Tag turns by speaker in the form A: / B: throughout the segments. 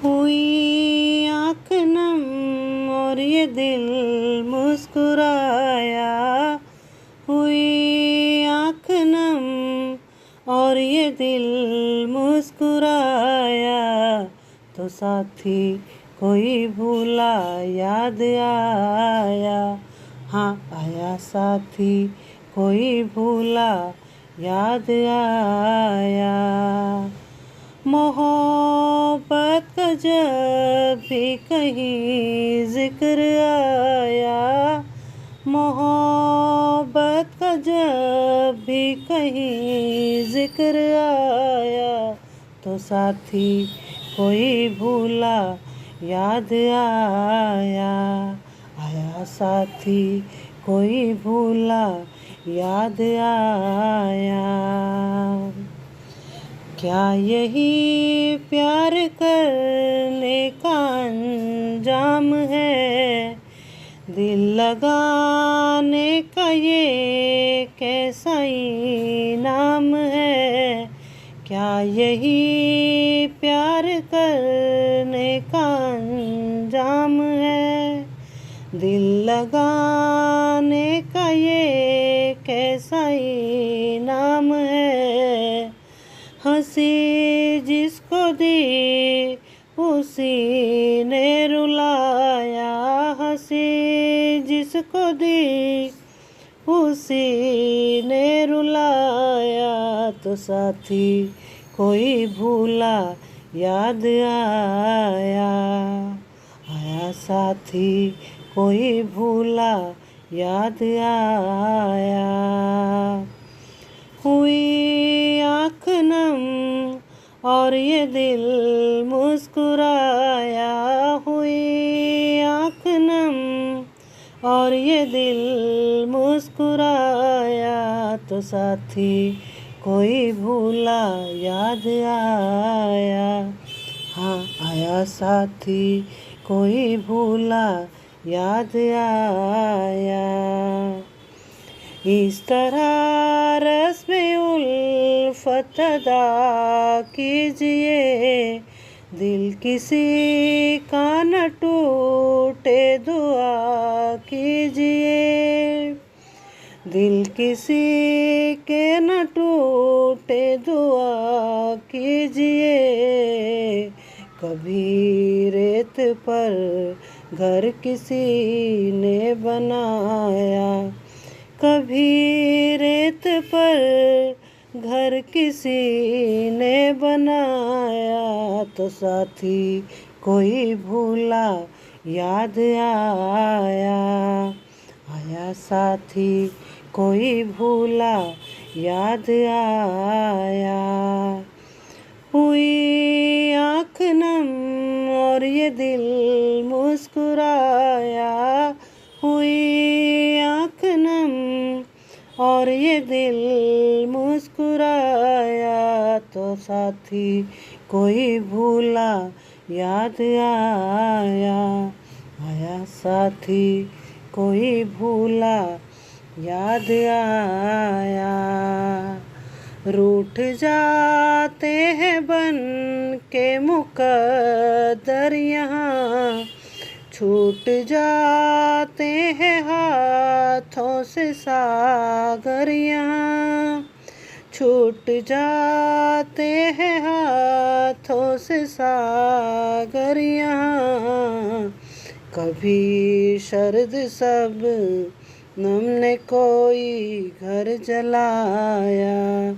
A: हुई आँख नम और ये दिल मुस्कुराया। हुई आँख नम और ये दिल मुस्कुराया। तो साथी कोई भूला याद आया। हाँ आया साथी कोई भूला याद आया। मोहब्बत का जब भी कहीं जिक्र आया। मोहब्बत का जब भी कहीं जिक्र आया। तो साथी कोई भूला याद आया। आया साथी कोई भूला याद आया। क्या यही प्यार करने का अंजाम है? दिल लगाने का ये कैसा इनाम है? क्या यही प्यार करने का अंजाम है? दिल लगाने का ये कैसा इनाम है? हंसी जिसको दी उसी ने रुलाया। हंसी जिसको दी उसी ने रुलाया। तो साथी कोई भूला याद आया। आया साथी कोई भूला याद आया। हुई आँख नम और ये दिल मुस्कुराया। हुई आँख नम और ये दिल मुस्कुराया। तो साथी कोई भूला याद आया। हाँ आया साथी कोई भूला याद आया। इस तरह रस्म उल्फत अदा कीजिए। दिल किसी का न टूटे दुआ कीजिए। दिल किसी के न टूटे दुआ कीजिए। कभी रेत पर घर किसी ने बनाया। कभी रेत पर घर किसी ने बनाया। तो साथी कोई भूला याद आया। आया साथी कोई भूला याद आया। हुई आँख नम और ये दिल मुस्कुराया। हुई आँख नम और ये दिल मुस्कुराया। तो साथी कोई भूला याद आया। आया साथी कोई भूला याद आया। रूठ जाते हैं बन के मुकद्दर यहाँ। छूट जाते हैं हाथों से सागर यहाँ। छूट जाते हैं हाथों से सागर यहाँ। कभी शरद सब नम ने कोई घर जलाया।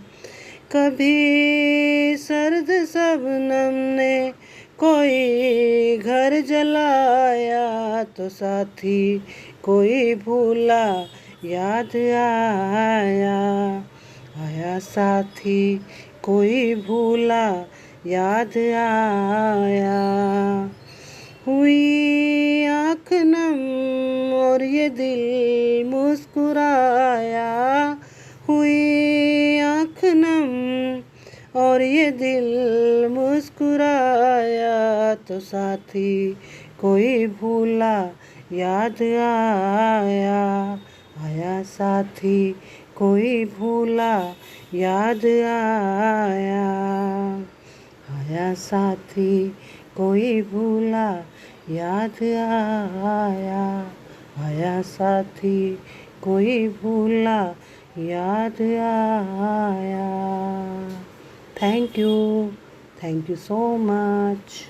A: कभी सर्द सबनम ने कोई घर जलाया। तो साथी कोई भूला याद आया। आया साथी कोई भूला याद आया। हुई आँख नम और ये दिल मुस्कुराया। हुई आँख नम और ये दिल मुस्कुराया। तो साथी कोई भूला याद आया। आया साथी कोई भूला याद आया। आया साथी कोई भूला याद आया, आया साथी कोई भूला याद आया। Thank you so much.